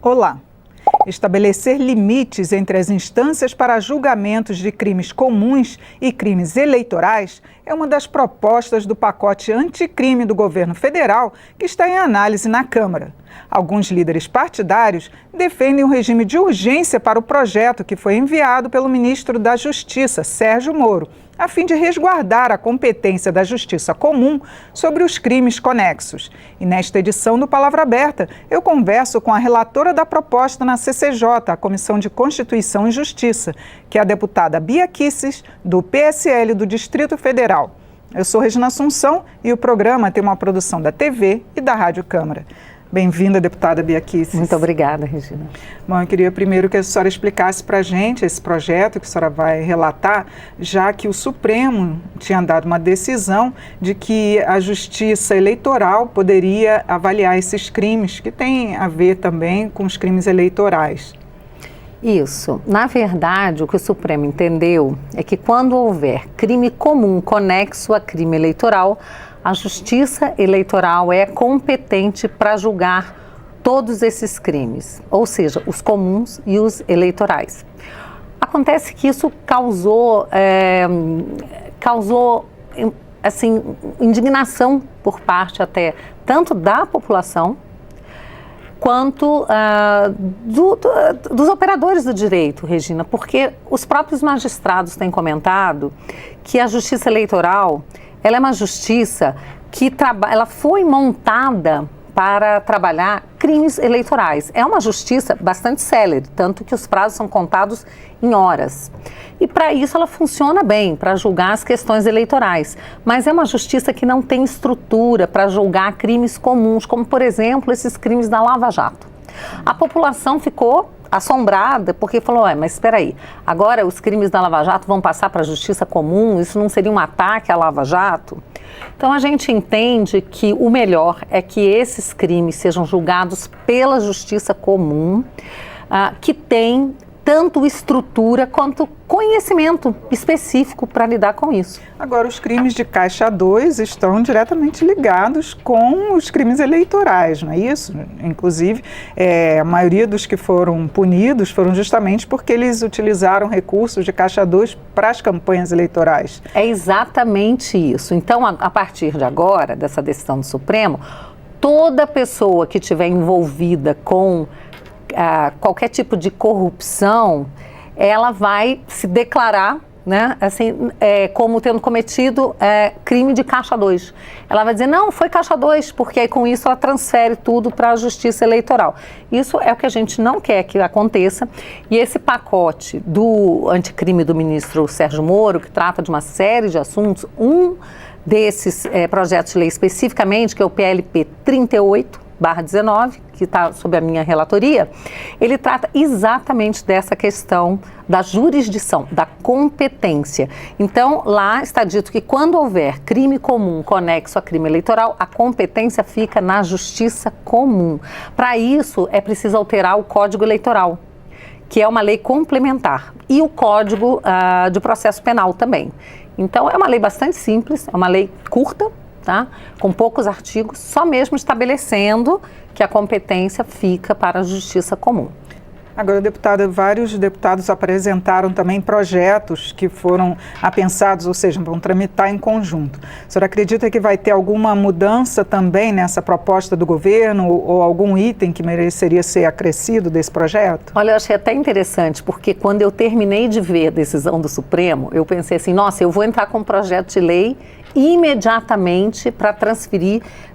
Olá! Estabelecer limites entre as instâncias para julgamentos de crimes comuns e crimes eleitorais é uma das propostas do pacote anticrime do governo federal que está em análise na Câmara. Alguns líderes partidários defendem um regime de urgência para o projeto que foi enviado pelo ministro da Justiça, Sérgio Moro, a fim de resguardar a competência da Justiça Comum sobre os crimes conexos. E nesta edição do Palavra Aberta, eu converso com a relatora da proposta na CCJ, a Comissão de Constituição e Justiça, que é a deputada Bia Kicis, do PSL do Distrito Federal. Eu sou Regina Assunção e o programa tem uma produção da TV e da Rádio Câmara. Bem-vinda, deputada Bia Kicis. Muito obrigada, Regina. Bom, eu queria primeiro que a senhora explicasse para a gente esse projeto que a senhora vai relatar, já que o Supremo tinha dado uma decisão de que a Justiça Eleitoral poderia avaliar esses crimes, que tem a ver também com os crimes eleitorais. Isso. Na verdade, o que o Supremo entendeu é que quando houver crime comum conexo a crime eleitoral, a Justiça Eleitoral é competente para julgar todos esses crimes, ou seja, os comuns e os eleitorais. Acontece que isso causou assim, indignação por parte até tanto da população quanto dos operadores do direito, Regina, porque os próprios magistrados têm comentado que a Justiça Eleitoral ela é uma justiça que ela foi montada para trabalhar crimes eleitorais. É uma justiça bastante célere, tanto que os prazos são contados em horas. E para isso ela funciona bem, para julgar as questões eleitorais. Mas é uma justiça que não tem estrutura para julgar crimes comuns, como, por exemplo, esses crimes da Lava Jato. A população ficou assombrada, porque falou, mas espera aí, agora os crimes da Lava Jato vão passar para a Justiça Comum, isso não seria um ataque à Lava Jato? Então a gente entende que o melhor é que esses crimes sejam julgados pela Justiça Comum, que tem tanto estrutura quanto conhecimento específico para lidar com isso. Agora, os crimes de Caixa 2 estão diretamente ligados com os crimes eleitorais, não é isso? Inclusive, a maioria dos que foram punidos foram justamente porque eles utilizaram recursos de Caixa 2 para as campanhas eleitorais. É exatamente isso. Então, a partir de agora, dessa decisão do Supremo, toda pessoa que estiver envolvida com qualquer tipo de corrupção, ela vai se declarar, né, assim, como tendo cometido crime de Caixa 2. Ela vai dizer, não, foi Caixa 2, porque aí com isso ela transfere tudo para a Justiça Eleitoral. Isso é o que a gente não quer que aconteça. E esse pacote do anticrime do ministro Sérgio Moro, que trata de uma série de assuntos, um desses projetos de lei especificamente, que é o PLP 38/19, que está sob a minha relatoria, ele trata exatamente dessa questão da jurisdição, da competência. Então, lá está dito que quando houver crime comum conexo a crime eleitoral, a competência fica na Justiça Comum. Para isso, é preciso alterar o Código Eleitoral, que é uma lei complementar, e o Código de Processo Penal também. Então, é uma lei bastante simples, é uma lei curta, tá? Com poucos artigos, só mesmo estabelecendo que a competência fica para a Justiça Comum. Agora, deputada, vários deputados apresentaram também projetos que foram apensados, ou seja, vão tramitar em conjunto. A senhora acredita que vai ter alguma mudança também nessa proposta do governo ou algum item que mereceria ser acrescido desse projeto? Olha, eu achei até interessante, porque quando eu terminei de ver a decisão do Supremo, eu pensei assim, nossa, eu vou entrar com um projeto de lei imediatamente para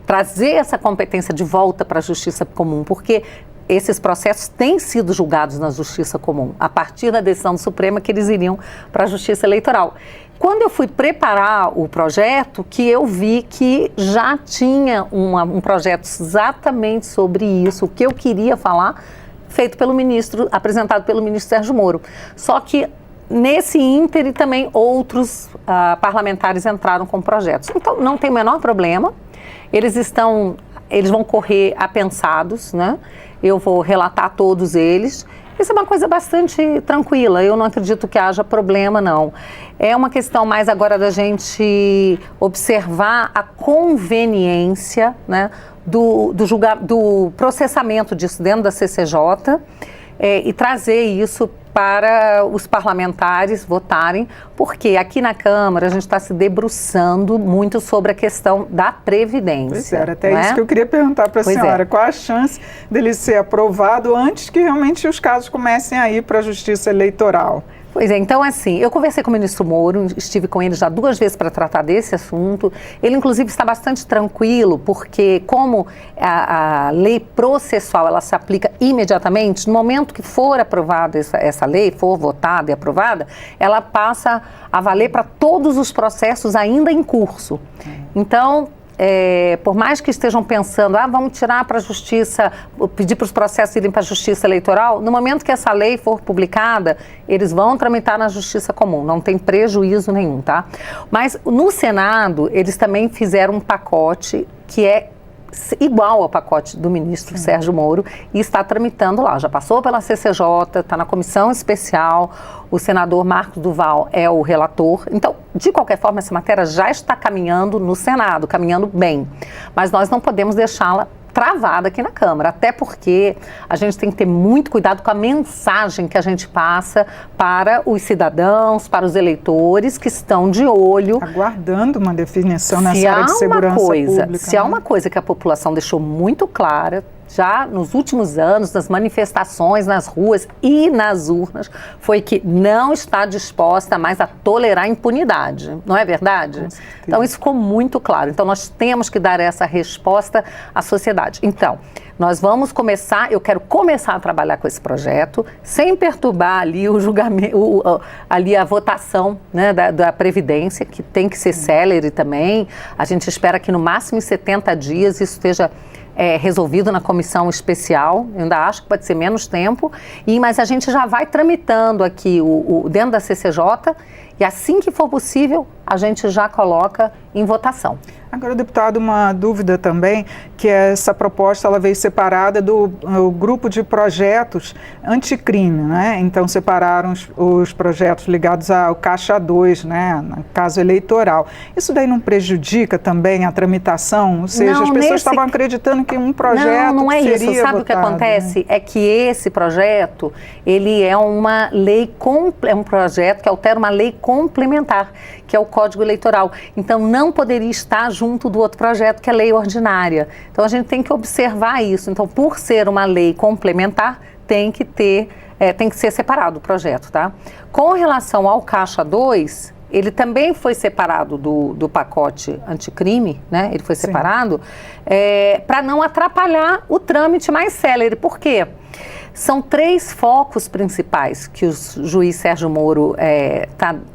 trazer essa competência de volta para a Justiça Comum, porque esses processos têm sido julgados na Justiça Comum, a partir da decisão do Supremo que eles iriam para a Justiça Eleitoral. Quando eu fui preparar o projeto, que eu vi que já tinha um projeto exatamente sobre isso, o que eu queria falar, feito pelo ministro, apresentado pelo ministro Sérgio Moro. Só que nesse ínterim também outros parlamentares entraram com projetos. Então, não tem o menor problema, eles vão correr apensados, né? Eu vou relatar todos eles Isso é uma coisa bastante tranquila, eu não acredito que haja problema, não. É uma questão mais agora da gente observar a conveniência, né, do processamento disso dentro da CCJ e trazer isso para os parlamentares votarem, porque aqui na Câmara a gente está se debruçando muito sobre a questão da Previdência. Pois era, até isso que eu queria perguntar para a senhora. Qual a chance dele ser aprovado antes que realmente os casos comecem a ir para a Justiça Eleitoral? Pois é, então assim, eu conversei com o ministro Moro, estive com ele já 2 vezes para tratar desse assunto. Ele, inclusive, está bastante tranquilo, porque como a lei processual, ela se aplica imediatamente, no momento que for aprovada essa lei, for votada e aprovada, ela passa a valer para todos os processos ainda em curso. Então, por mais que estejam pensando, vamos tirar para a Justiça, pedir para os processos irem para a Justiça Eleitoral, no momento que essa lei for publicada, eles vão tramitar na Justiça Comum, não tem prejuízo nenhum, tá? Mas no Senado, eles também fizeram um pacote que é igual ao pacote do ministro Sérgio Moro e está tramitando lá, já passou pela CCJ, está na comissão especial, o senador Marcos Duval é o relator, então, de qualquer forma, essa matéria já está caminhando no Senado, caminhando bem, mas nós não podemos deixá-la travada aqui na Câmara, até porque a gente tem que ter muito cuidado com a mensagem que a gente passa para os cidadãos, para os eleitores que estão de olho. Aguardando uma definição nessa área de segurança pública. Se há uma coisa que a população deixou muito clara, já nos últimos anos, nas manifestações, nas ruas e nas urnas, foi que não está disposta mais a tolerar impunidade, não é verdade? Então, isso ficou muito claro. Então, nós temos que dar essa resposta à sociedade. Então, nós vamos começar, eu quero começar a trabalhar com esse projeto, sem perturbar ali o julgamento, ali a votação, né, da Previdência, que tem que ser célere também. A gente espera que no máximo em 70 dias isso esteja resolvido na comissão especial, eu ainda acho que pode ser menos tempo, mas a gente já vai tramitando aqui dentro da CCJ e assim que for possível, a gente já coloca em votação. Agora, deputado, uma dúvida também, que essa proposta ela veio separada do grupo de projetos anticrime, né? Então, separaram os projetos ligados ao Caixa 2, né? No caso eleitoral. Isso daí não prejudica também a tramitação? Ou seja, as pessoas estavam acreditando que um projeto não é seria isso. Sabe votado, o que acontece? Né? É que esse projeto, ele é uma lei, é um projeto que altera uma lei complementar, que é o Código Eleitoral. Então, não poderia estar junto do outro projeto, que é a lei ordinária. Então, a gente tem que observar isso. Então, por ser uma lei complementar, tem que ser separado o projeto, tá? Com relação ao Caixa 2, ele também foi separado do pacote anticrime, né? Ele foi separado para não atrapalhar o trâmite mais célere. Por quê? São 3 focos principais que o juiz Sérgio Moro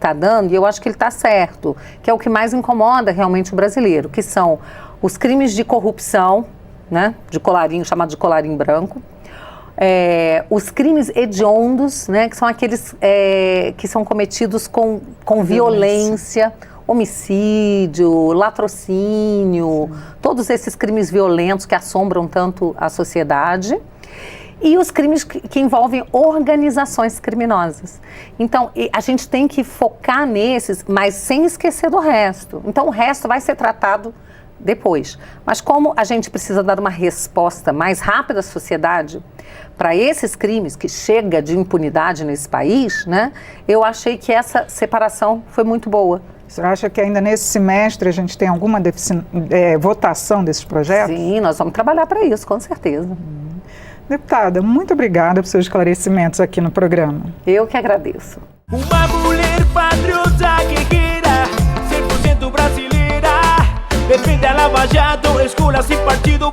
tá dando, e eu acho que ele está certo, que é o que mais incomoda realmente o brasileiro, que são os crimes de corrupção, né, de colarinho, chamado de colarinho branco, os crimes hediondos, né, que são aqueles que são cometidos com violência, homicídio, latrocínio, todos esses crimes violentos que assombram tanto a sociedade. E os crimes que envolvem organizações criminosas. Então, a gente tem que focar nesses, mas sem esquecer do resto. Então, o resto vai ser tratado depois. Mas como a gente precisa dar uma resposta mais rápida à sociedade para esses crimes, que chega de impunidade nesse país, né? Eu achei que essa separação foi muito boa. Você acha que ainda nesse semestre a gente tem alguma votação desses projetos? Sim, nós vamos trabalhar para isso, com certeza. Deputada, muito obrigada por seus esclarecimentos aqui no programa. Eu que agradeço. Uma mulher patriota que queira 100% brasileira, defende a Lava Jato, escola sem partido.